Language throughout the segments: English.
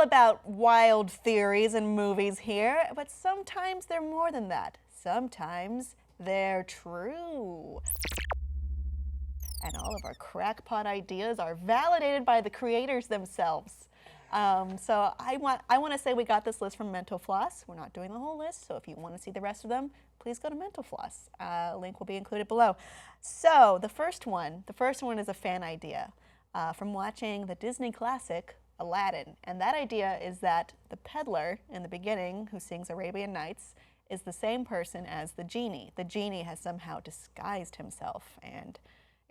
about wild theories and movies here, but sometimes they're more than that. Sometimes they're true. And all of our crackpot ideas are validated by the creators themselves. So I want to say we got this list from Mental Floss. We're not doing the whole list, so if you want to see the rest of them, please go to Mental Floss. Link will be included below. So the first one is a fan idea from watching the Disney classic Aladdin. And that idea is that the peddler in the beginning, who sings Arabian Nights, is the same person as the genie. The genie has somehow disguised himself and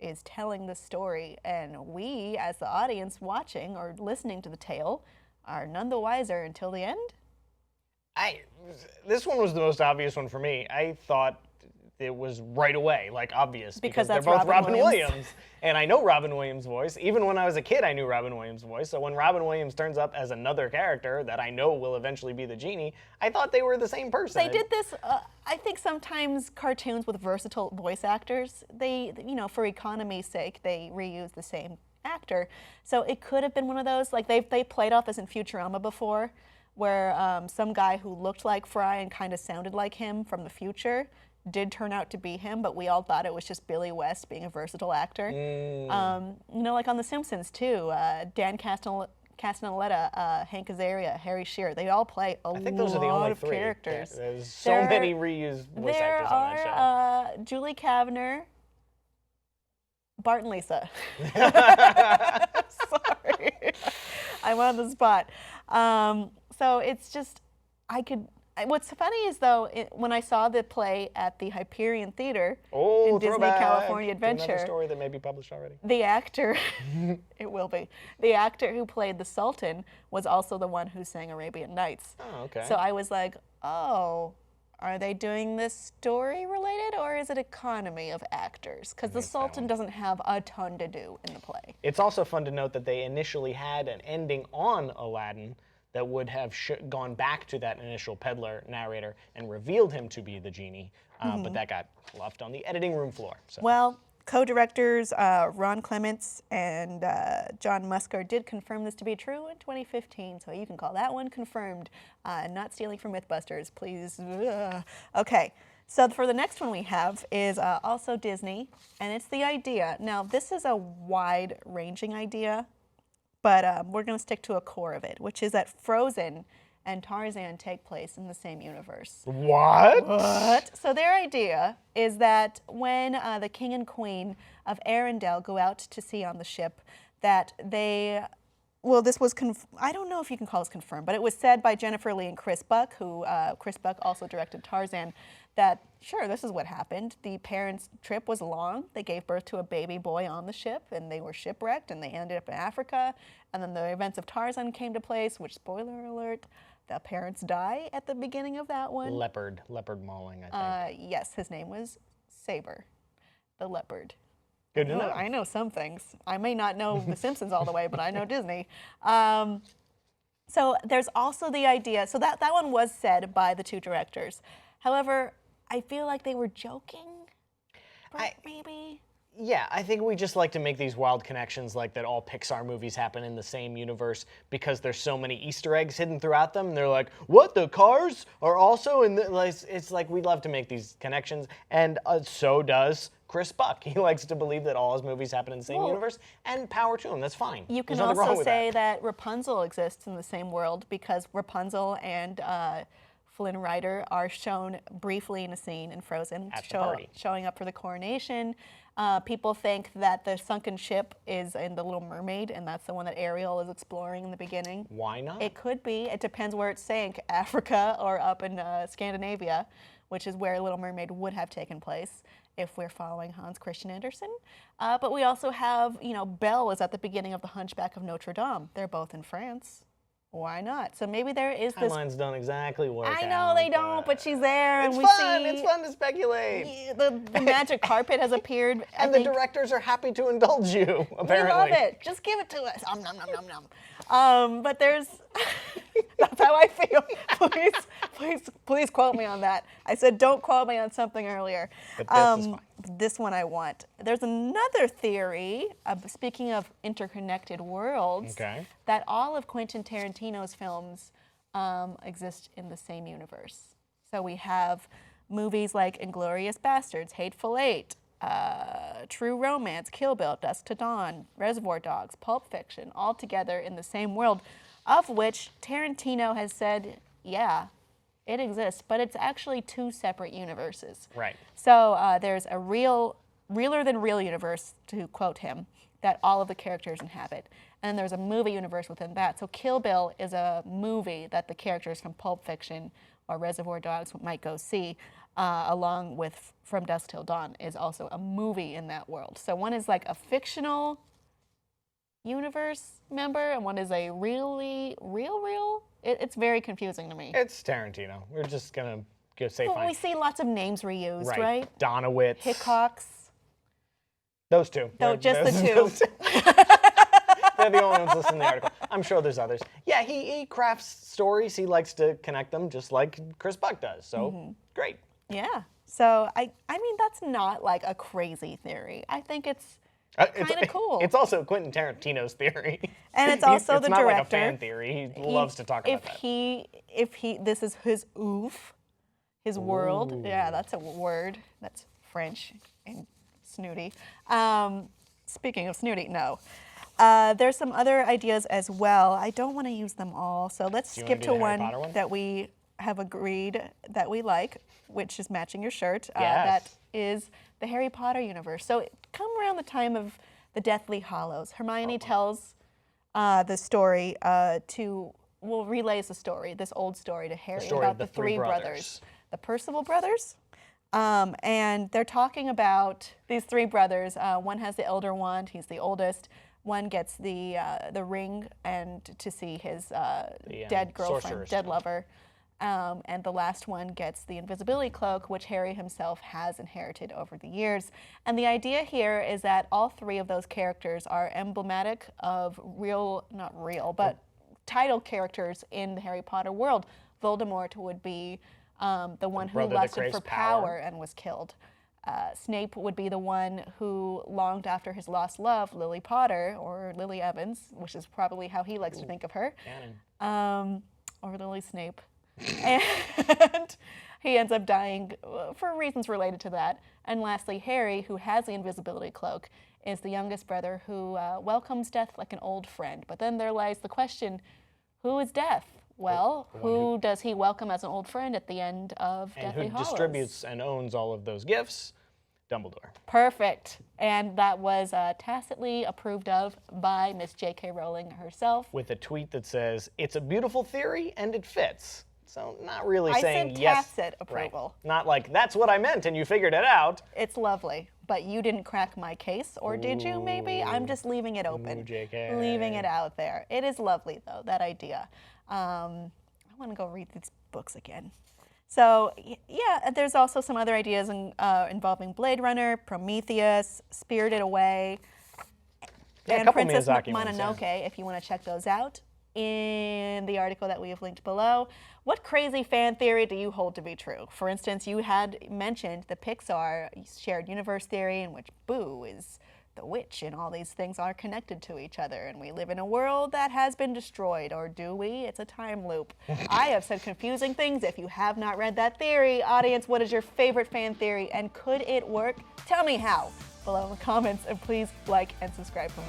is telling the story, and we, as the audience watching or listening to the tale, are none the wiser until the end? This one was the most obvious one for me. I thought it was right away, like obvious, because they're both Robin Williams. And I know Robin Williams' voice. Even when I was a kid, I knew Robin Williams' voice. So when Robin Williams turns up as another character that I know will eventually be the genie, I thought they were the same person. They did this, I think sometimes cartoons with versatile voice actors, they, for economy's sake, they reuse the same actor. So it could have been one of those, like they played off this in Futurama before, where some guy who looked like Fry and kind of sounded like him from the future did turn out to be him, but we all thought it was just Billy West being a versatile actor. Like on The Simpsons too, Dan Castellaneta, Hank Azaria, Harry Shearer, they all play a lot of characters. There's so many reused voice actors on that show. There are Julie Kavner, Bart and Lisa. Sorry, I'm on the spot. So it's just, what's funny is though, when I saw the play at the Hyperion Theater in Disney California Adventure, another story that may be published already. The actor, it will be, the actor who played the Sultan was also the one who sang Arabian Nights. Oh, okay. So I was like, oh, are they doing this story related, or is it economy of actors? Because the Sultan doesn't have a ton to do in the play. It's also fun to note that they initially had an ending on Aladdin that would have gone back to that initial peddler narrator and revealed him to be the genie, but that got left on the editing room floor. So. Well, co-directors Ron Clements and John Musker did confirm this to be true in 2015, so you can call that one confirmed. Not stealing from Mythbusters, please. Okay, so for the next one we have is also Disney, and it's the idea. Now, this is a wide-ranging idea, but we're going to stick to a core of it, which is that Frozen and Tarzan take place in the same universe. What? So their idea is that when the king and queen of Arendelle go out to sea on the ship, that they, this was, I don't know if you can call this confirmed, but it was said by Jennifer Lee and Chris Buck, who Chris Buck also directed Tarzan, that sure, this is what happened. The parents' trip was long. They gave birth to a baby boy on the ship, and they were shipwrecked, and they ended up in Africa. And then the events of Tarzan came to place, which, spoiler alert, the parents die at the beginning of that one. Leopard mauling, I think. Yes, his name was Saber, the leopard. Good to know. I know some things. I may not know The Simpsons all the way, but I know Disney. So there's also the idea, so that one was said by the two directors. However, I feel like they were joking, maybe. Yeah, I think we just like to make these wild connections, like that all Pixar movies happen in the same universe because there's so many Easter eggs hidden throughout them. And they're like, what, the cars are also in the, it's like we love to make these connections, and so does Chris Buck. He likes to believe that all his movies happen in the same universe, and power to him, that's fine. You can also say that Rapunzel exists in the same world because Rapunzel and Flynn Rider are shown briefly in a scene in Frozen, at the party. Showing up for the coronation. People think that the sunken ship is in The Little Mermaid, and that's the one that Ariel is exploring in the beginning. Why not? It could be. It depends where it sank, Africa or up in Scandinavia, which is where Little Mermaid would have taken place if we're following Hans Christian Andersen. But we also have, Belle is at the beginning of The Hunchback of Notre Dame. They're both in France. Why not? So maybe there is this. Timelines don't exactly work out. I know they don't, but she's there, and we see. It's fun to speculate. The magic carpet has appeared. And the directors are happy to indulge you, apparently. We love it. Just give it to us. Nom nom nom nom nom. But there's. That's how I feel. please quote me on that. I said don't quote me on something earlier. But this is fine. This one I want. There's another theory, speaking of interconnected worlds, that all of Quentin Tarantino's films exist in the same universe. So we have movies like Inglourious Basterds, Hateful Eight, True Romance, Kill Bill, Dusk to Dawn, Reservoir Dogs, Pulp Fiction, all together in the same world, of which Tarantino has said, yeah, it exists, but it's actually two separate universes. Right. So there's a realer than real universe, to quote him, that all of the characters inhabit. And then there's a movie universe within that. So Kill Bill is a movie that the characters from Pulp Fiction or Reservoir Dogs might go see, along with From Dusk Till Dawn is also a movie in that world. So one is like a fictional universe member, and one is a really real. It's very confusing to me. It's Tarantino. We're just gonna say fine. We see lots of names reused, right? Donowitz. Hickox. Those two. Just the two. They're the only ones listed in the article. I'm sure there's others. Yeah, he crafts stories. He likes to connect them just like Chris Buck does. So great. Yeah. So I mean, that's not like a crazy theory. I think it's kind of cool. It's also Quentin Tarantino's theory. And it's also the director. It's not like a fan theory. He loves to talk about that. This is his oeuvre, his world. Yeah, that's a word. That's French and snooty. Speaking of snooty, no. There's some other ideas as well. I don't want to use them all, so let's skip to one that we have agreed that we like, which is matching your shirt. Yes. That is the Harry Potter universe. So come around the time of the Deathly Hallows, Hermione tells the story relays the story, this old story to Harry about the three brothers. The Percival brothers. And they're talking about these three brothers. One has the Elder Wand, he's the oldest. One gets the ring and to see his dead girlfriend, dead lover. And the last one gets the invisibility cloak, which Harry himself has inherited over the years. And the idea here is that all three of those characters are emblematic of but title characters in the Harry Potter world. Voldemort would be the one who lusted for power and was killed. Snape would be the one who longed after his lost love, Lily Potter, or Lily Evans, which is probably how he likes to think of her. Or Lily Snape. And he ends up dying for reasons related to that. And lastly, Harry, who has the invisibility cloak, is the youngest brother who welcomes death like an old friend. But then there lies the question, who is death? Well, who does he welcome as an old friend at the end of Deathly Hallows? And who distributes and owns all of those gifts? Dumbledore. Perfect. And that was tacitly approved of by Miss J.K. Rowling herself. With a tweet that says, it's a beautiful theory and it fits. So not really saying said yes. Tacit approval. Right. Not like, that's what I meant and you figured it out. It's lovely. But you didn't crack my case, or did you maybe? I'm just leaving it open. Ooh, JK. Leaving it out there. It is lovely, though, that idea. I want to go read these books again. So, yeah, there's also some other ideas involving Blade Runner, Prometheus, Spirited Away, and Princess Mononoke, if you want to check those out in the article that we have linked below. What crazy fan theory do you hold to be true? For instance, you had mentioned the Pixar shared universe theory in which Boo is the witch and all these things are connected to each other and we live in a world that has been destroyed, or do we? It's a time loop. I have said confusing things. If you have not read that theory, audience, what is your favorite fan theory and could it work? Tell me how below in the comments, and please like and subscribe for more.